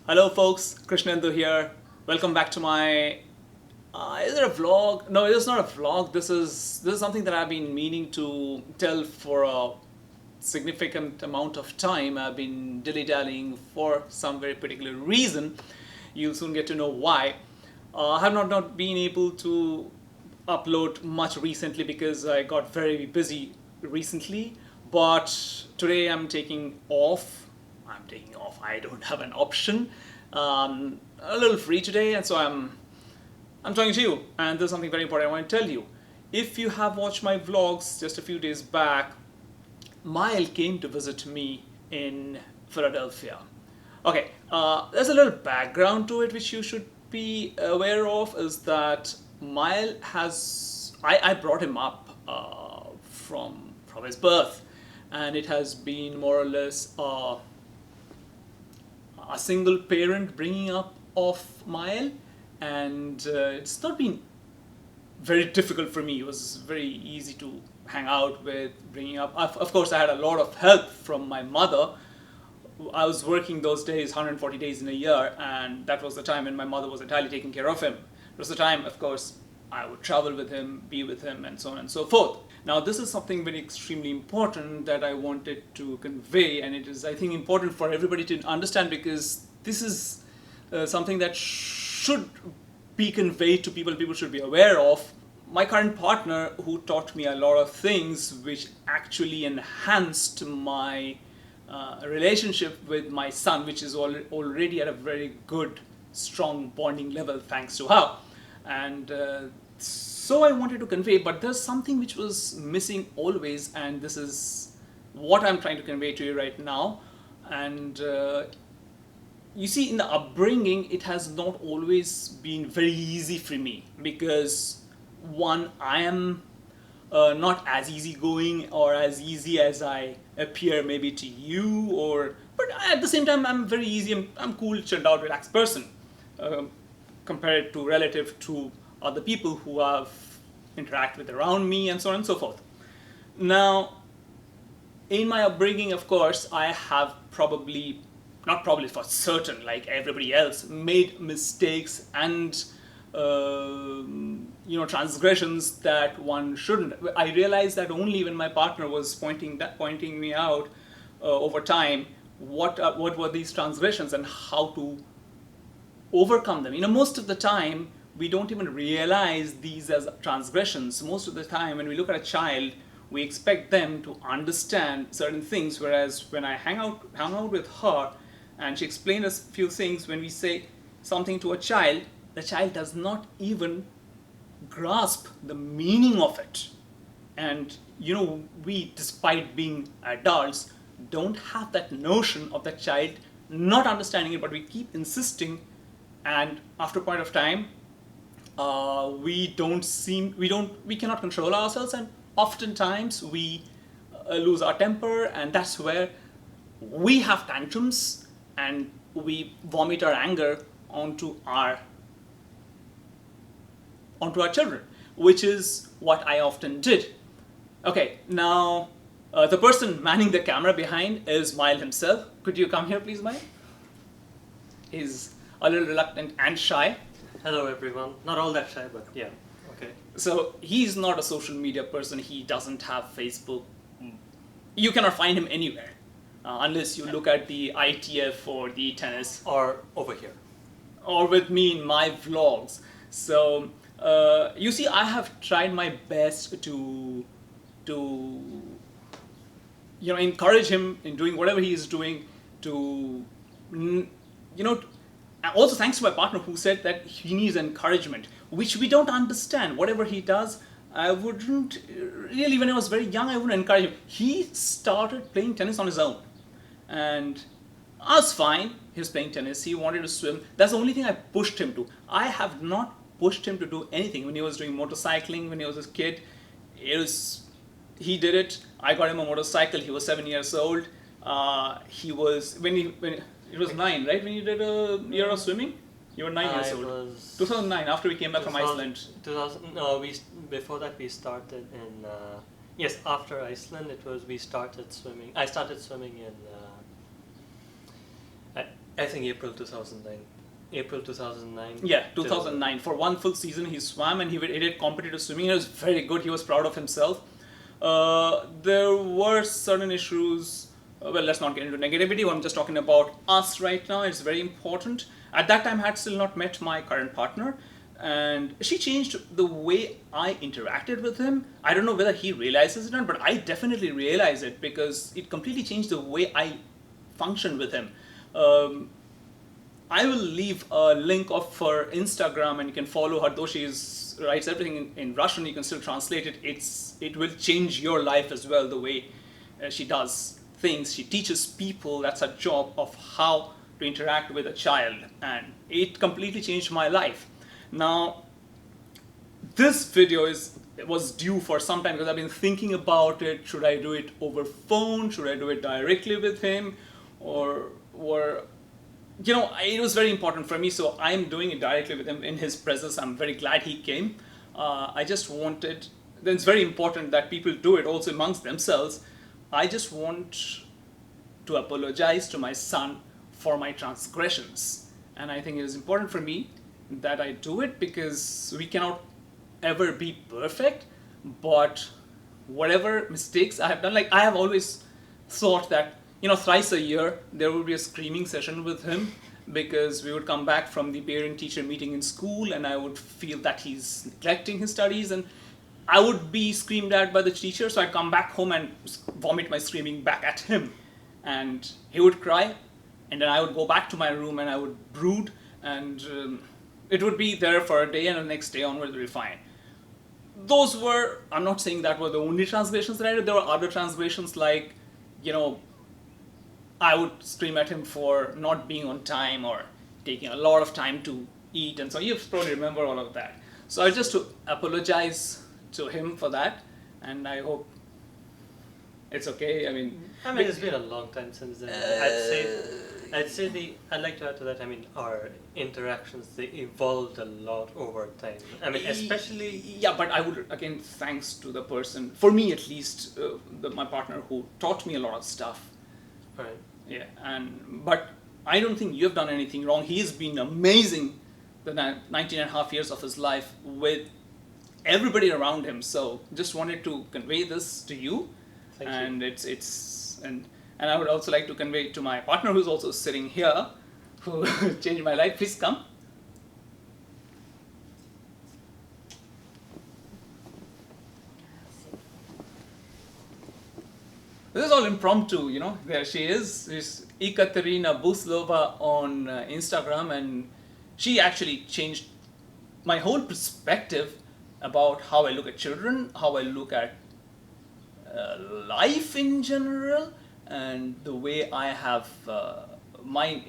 Hello folks, Krishnendu here. Welcome back to my is it a vlog? No, it is not a vlog. This is something that I've been meaning to tell for a significant amount of time. I've been dilly-dallying for some very particular reason. You'll soon get to know why. I have not been able to upload much recently because I got very busy recently. But today I'm taking off. I don't have an option. A little free today, and so I'm talking to you. And there's something very important I want to tell you. If you have watched my vlogs just a few days back, Mile came to visit me in Philadelphia. Okay, there's a little background to it which you should be aware of. Is that Mile has I brought him up from his birth, and it has been more or less a single parent bringing up of Mile, and it's not been very difficult for me. It was very easy to hang out with, bringing up. Of course, I had a lot of help from my mother. I was working those days, 140 days in a year, and that was the time when my mother was entirely taking care of him. It was the time, of course, I would travel with him, be with him, and so on and so forth. Now, this is something very extremely important that I wanted to convey, and it is, I think, important for everybody to understand, because this is something that should be conveyed to people. People should be aware of. My current partner, who taught me a lot of things which actually enhanced my relationship with my son, which is already at a very good, strong bonding level thanks to her. And so I wanted to convey, but there's something which was missing always, and this is what I'm trying to convey to you right now. And you see, in the upbringing, it has not always been very easy for me, because one, I am not as easygoing or as easy as I appear maybe to you, but at the same time I'm very easy. I'm cool, chilled out, relaxed person compared to relative to other people who I've interact with around me, and so on and so forth. Now, in my upbringing, of course, I have probably, not probably, for certain, like everybody else, made mistakes and transgressions that one shouldn't. I realized that only when my partner was pointing me out over time what were these transgressions and how to overcome them. Most of the time we don't even realize these as transgressions. Most of the time when we look at a child, we expect them to understand certain things, whereas when I hang out with her and she explained us a few things, when we say something to a child, the child does not even grasp the meaning of it. And we, despite being adults, don't have that notion of the child not understanding it, but we keep insisting, and after a point of time, we cannot control ourselves, and oftentimes we lose our temper, and that's where we have tantrums and we vomit our anger onto our children, which is what I often did. Okay, now the person manning the camera behind is Mile himself. Could you come here, please, Mile? He's a little reluctant and shy. Hello everyone. Not all that shy, but yeah, okay. So he's not a social media person. He doesn't have Facebook. You cannot find him anywhere unless you look at the ITF or the tennis. Or over here. Or with me in my vlogs. So you see, I have tried my best to encourage him in doing whatever he is doing, also thanks to my partner, who said that he needs encouragement, which we don't understand. Whatever he does, I wouldn't really, when I was very young, I wouldn't encourage him. He started playing tennis on his own, and I was fine. He was playing tennis, he wanted to swim. That's the only thing I pushed him to. I have not pushed him to do anything. When he was doing motorcycling, when he was a kid, he did it. I got him a motorcycle. He was 7 years old. It was 9, right? When you did a year of swimming, you were 9 years old. Was 2009, after we came back from Iceland. 2000. No, before that we started in. Yes, after Iceland, we started swimming. I started swimming in I think April 2009. April 2009. Yeah, 2009. For one full season, he swam and he did competitive swimming. It was very good. He was proud of himself. There were certain issues. Well, let's not get into negativity. I'm just talking about us right now. It's very important. At that time, I had still not met my current partner, and she changed the way I interacted with him. I don't know whether he realizes it or not, but I definitely realize it because it completely changed the way I functioned with him. I will leave a link of her Instagram, and you can follow her. Though she writes everything in Russian, you can still translate it. It will change your life as well. The way she does things, she teaches people. That's her job, of how to interact with a child, and it completely changed my life. Now, this video was due for some time because I've been thinking about it. Should I do it over phone? Should I do it directly with him, or it was very important for me, so I'm doing it directly with him in his presence. I'm very glad he came. I just wanted, then it's very important that people do it also amongst themselves. I just want to apologize to my son for my transgressions. And I think it is important for me that I do it because we cannot ever be perfect, but whatever mistakes I have done, like I have always thought that thrice a year there would be a screaming session with him, because we would come back from the parent-teacher meeting in school and I would feel that he's neglecting his studies, and I would be screamed at by the teacher, so I'd come back home and vomit my screaming back at him. And he would cry, and then I would go back to my room and I would brood, and it would be there for a day, and the next day onwards it would be fine. Those were, I'm not saying that were the only transgressions that I did. There were other transgressions, like, I would scream at him for not being on time or taking a lot of time to eat, and so you probably remember all of that. So I just to apologize to him for that, and I hope it's okay. I mean, it's been a long time since then. I'd like to add to that. I mean, our interactions, they evolved a lot over time. I mean, especially. Yeah, but I would, again, thanks to the person, for me at least, my partner who taught me a lot of stuff. Right. Yeah, but I don't think you've done anything wrong. He's been amazing the 19 and a half years of his life with everybody around him. So just wanted to convey this to you. Thank and you. And I would also like to convey it to my partner who's also sitting here, who changed my life. Please come. This is all impromptu, There she is. She's Ekaterina Buslova on Instagram, and she actually changed my whole perspective about how I look at children, how I look at life in general, and the way I have my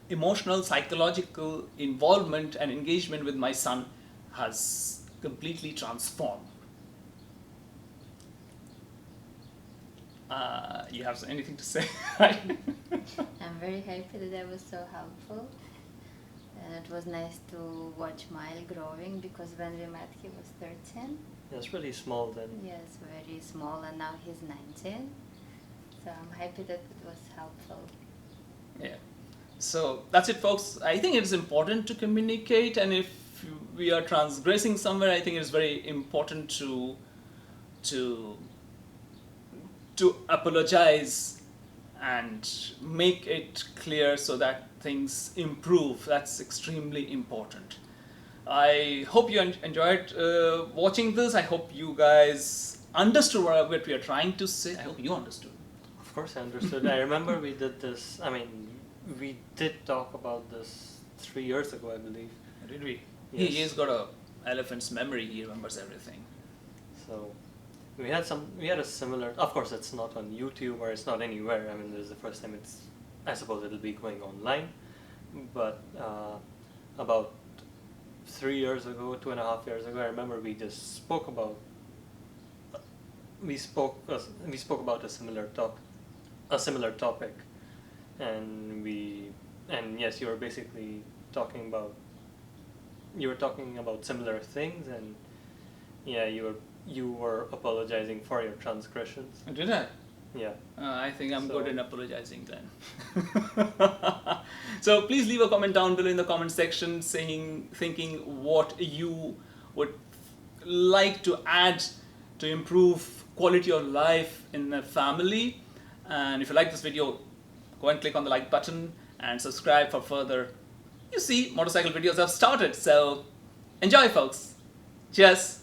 emotional, psychological involvement and engagement with my son has completely transformed. You have anything to say? I'm very happy that I was so helpful. And it was nice to watch Mile growing, because when we met he was 13. He was really small then. Yes, very small, and now he's 19. So I'm happy that it was helpful. Yeah. So that's it, folks. I think it's important to communicate, and if we are transgressing somewhere, I think it's very important to apologize and make it clear so that things improve. That's extremely important. I hope you enjoyed watching this. I hope you guys understood what we are trying to say. I hope you understood. Of course I understood. I remember we did this, we did talk about this 3 years ago, I believe. Did we? Yes. He's got a elephant's memory. He remembers everything. So we had a similar, of course it's not on YouTube or it's not anywhere. This is the first time I suppose it'll be going online. But about 3 years ago, 2.5 years ago, I remember we just spoke about about a similar topic, and yes, you were basically talking about similar things, and yeah, you were apologizing for your transgressions. Did I? Yeah. I think I'm So- good in apologizing then. So please leave a comment down below in the comment section thinking what you would like to add to improve quality of life in a family. And if you like this video, go and click on the like button and subscribe for further. You see, motorcycle videos have started, so enjoy, folks. Cheers.